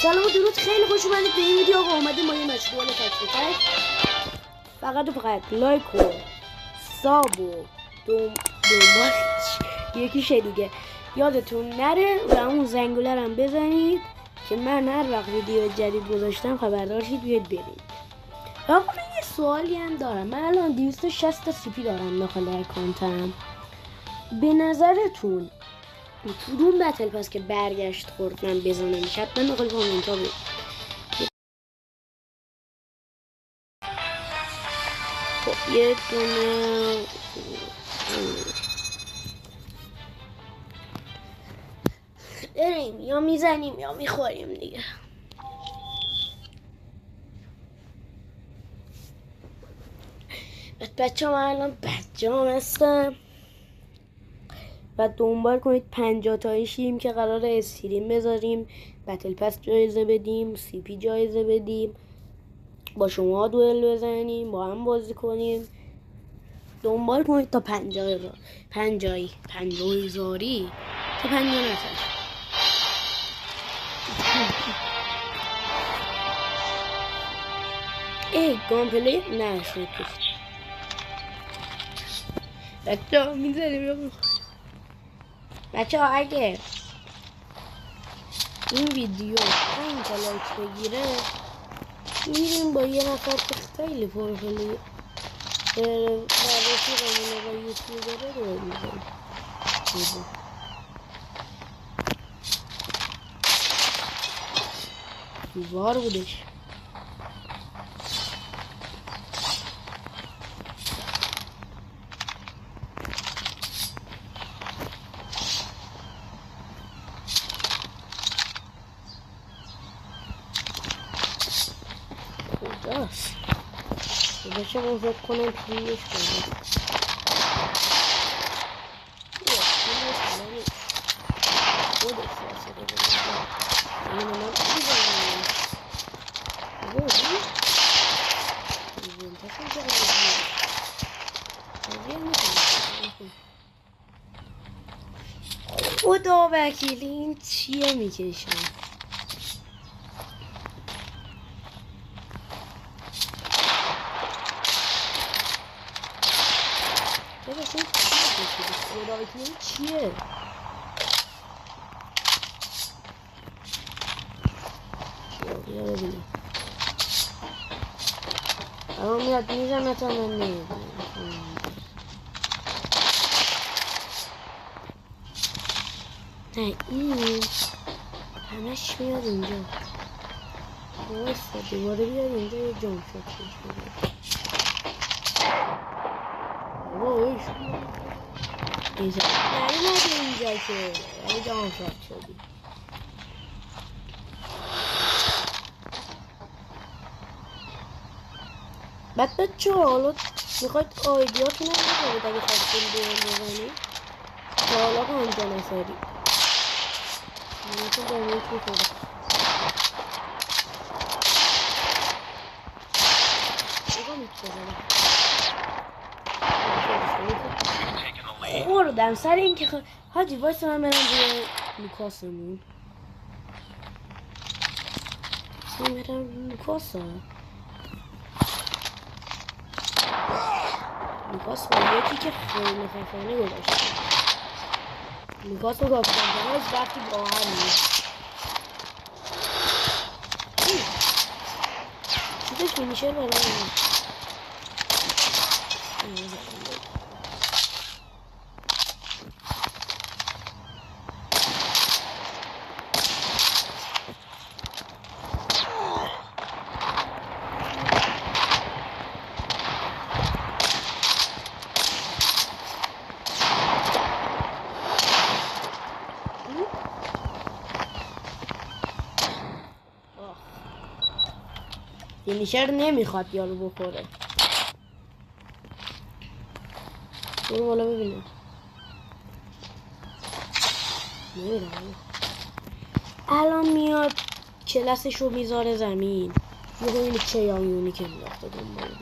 سلام و درود، خیلی خوش اومدید به این ویدیو. آقا اومدیم ما یه مشغول تک فقط و فقط لایک و ساب و دنبال یکیشه دیگه یادتون نره و اون زنگوله هم بزنید که من هر وقت ویدیو جدید گذاشتم خبردار شید بیاید ببینید. آقا من یه سوالی هم دارم. من الان 260 تا CP دارم داخل اکانتم. به نظرتون کدوم بتل پس که برگشت خورد من بزنم؟ حتما داخل کامنت ها بود. خب یه دونه بریم یا میزنیم یا میخوریم دیگه. بچه ها من الان بچه هستم و دنبال کنید 50 تایشیم که قرار استریم بذاریم، بتل پس جایزه بدیم، CP جایزه بدیم، با شما دوئل بزنیم، با هم بازی کنیم. دنبال کنید تا 50,000 50,000 تا 50 نفر. ای گام پلی نه شد بچه ها میذاریم. بچه ها اگه این ویدیو 5 تا لایک بگیره میریم با یه نفر که خیلی پروفایل رفیقمونه و یوتیوبره رو میزنیم. دیوار بودش. کجاست؟ بچه من فکر کنم پیلش کنم. خدا وکیلی این چیه میکشم؟ ببخش این خدا وکیلی این چیه؟ بیا ببینم الان میاد میزنه تا من نمیدونم. نه این همش میاد اینجا. بایستا دوباره بیاد اینجا یه جام شد بایش اینجا نمیده اینجا که یه جام شد شدی. بعد بچه حالا میخواید آیدیاتون هم بکنید اگه خواستیم بیان بزنید تا حالا 50 نفری تو دانیت میکنه. خوردم سر این که حاجی وایسا من برم روی لوکاسمون. برم لوکاس لوکاس با یکی که خیلی خفنه گذاشته. لوکاس و گافتن از وقتی با هم نیست چیزش فینیشر برای فینیشر نمیخواد یارو بخوره. برو بالا ببینم. نمیدونم الان میاد کلاسشو میذاره زمین. یه این چه یامیونی که میافته دنبال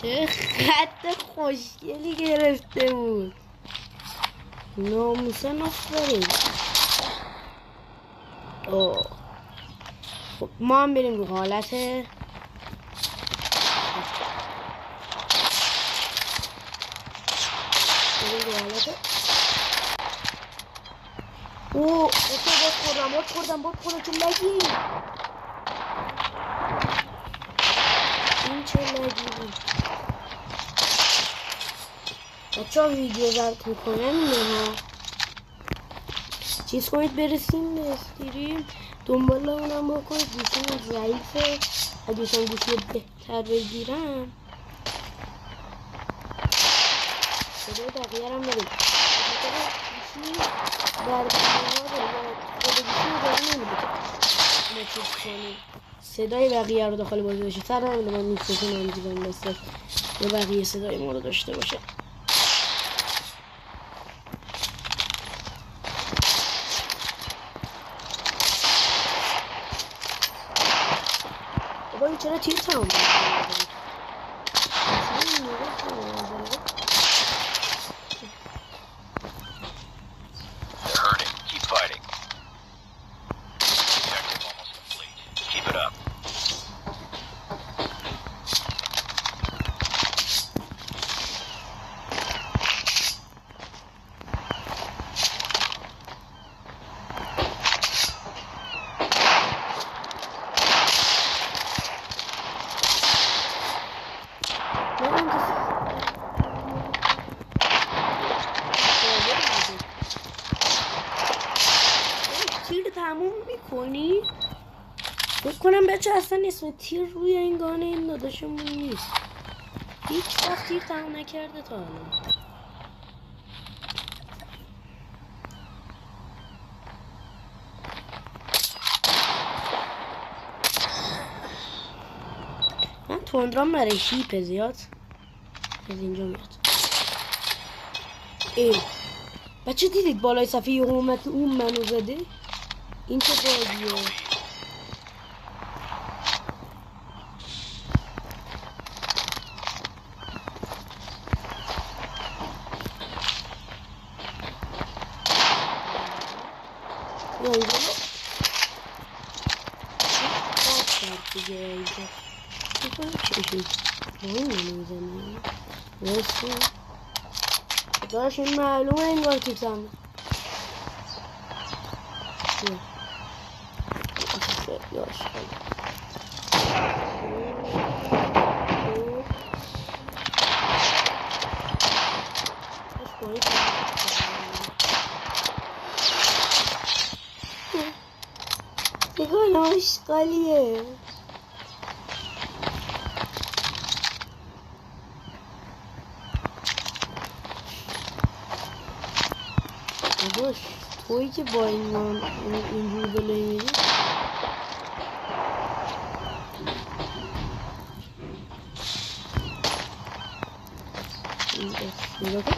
چه خط خوشگلی گرفته بود. ناموسن آفرین. اوه خب ما هم بریم رو حالت اوه باد خوردم چه لگی. این چه لگی بود. بچه ها ویدیو ضبط میکنم اینه ها. چیز کنید برسیم به استریم، دنبال اونم بکنید. گوشیم ضعیفه، اگه شما گوشی بهتر بگیرم صدای بقیه هم برید. گوشی در صدای بقیه رو داخل بازی داشته سر همینه من نیستشون هم دیدم بسته یا بقیه صدای ما رو داشته باشه. بابا این چرا تیر تمام تیر تموم میکنی؟ فکر کنم بچه اصلا اسم تیر روی این گانه این داداشمون نیست. هیچ وقت تیر تموم نکرده تا حالا. من تندرام برای شیپ زیاد از اینجا میاد. بچه دیدید بالای صفحه یه اومد اون منو زده؟ این چه باگیه؟ یا اینجا دیگه اینجا میکنم چه شد؟ با این منو زنی؟ واسه داشت این معلومه انگار تیزم. یاش نگاه آشغالیه. باش تویی که با این من اینجور بلایی میری نگاه کن.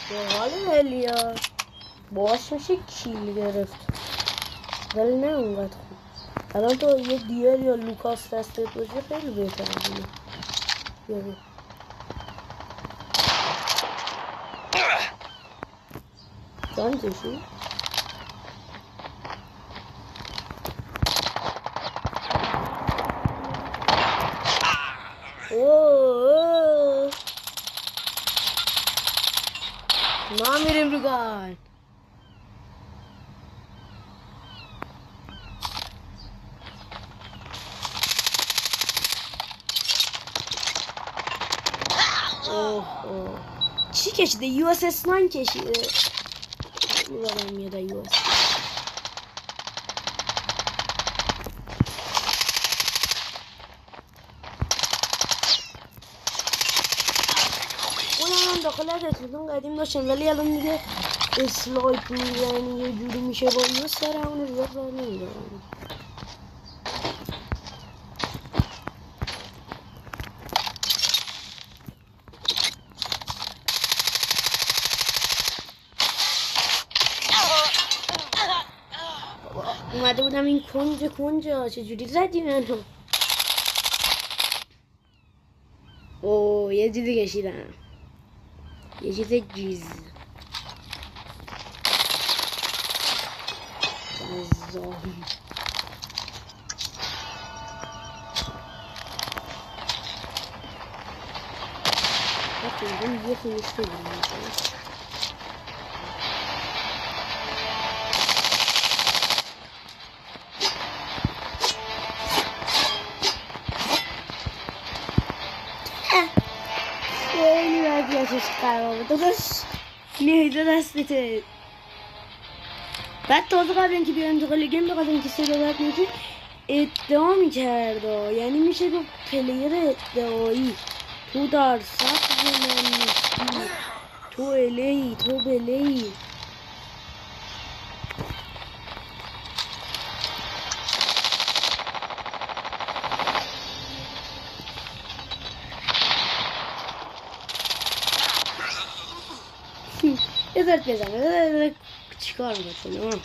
به حال هلیا باش میشه کیل گرفت ولی نه اونقدر خوب. الان تو یه دیر یا لوکاس دستت باشه خیلی بهتر از اینه. بیاریم جان کشی ما میریم رو گان. چی کشیده؟ یو اس اس 9 کشیده. میبارم میاده یو اس اونم داخل رسیدون قدیم داشتم ولی الان دیگه اسلایپ میزنی یه جوری میشه با یو سر همون رو بار نمیدارم. اومده بودم این کنجا چجوری زدی منو؟ اوه یه چیزی کشیدم، یه چیز جیز زاهی. یه فیلسته خیلی وضعیتش خرابه داداش، نیده دستته. بعد تازه قبل اینکه بیایم تو لیگم بقدر اینکه صدا برد میشه ادعا میکرد، یعنی میشه گفت پلیر ادعایی. تو در سطح من نیستی، تو الی تو بلی. ازت بزن چیکار میکنه؟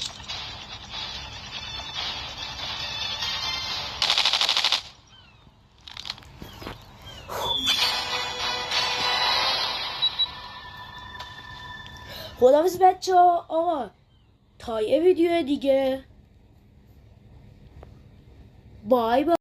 خداحافظ بچه ها. آقا تا یه ویدیو دیگه، بای بای.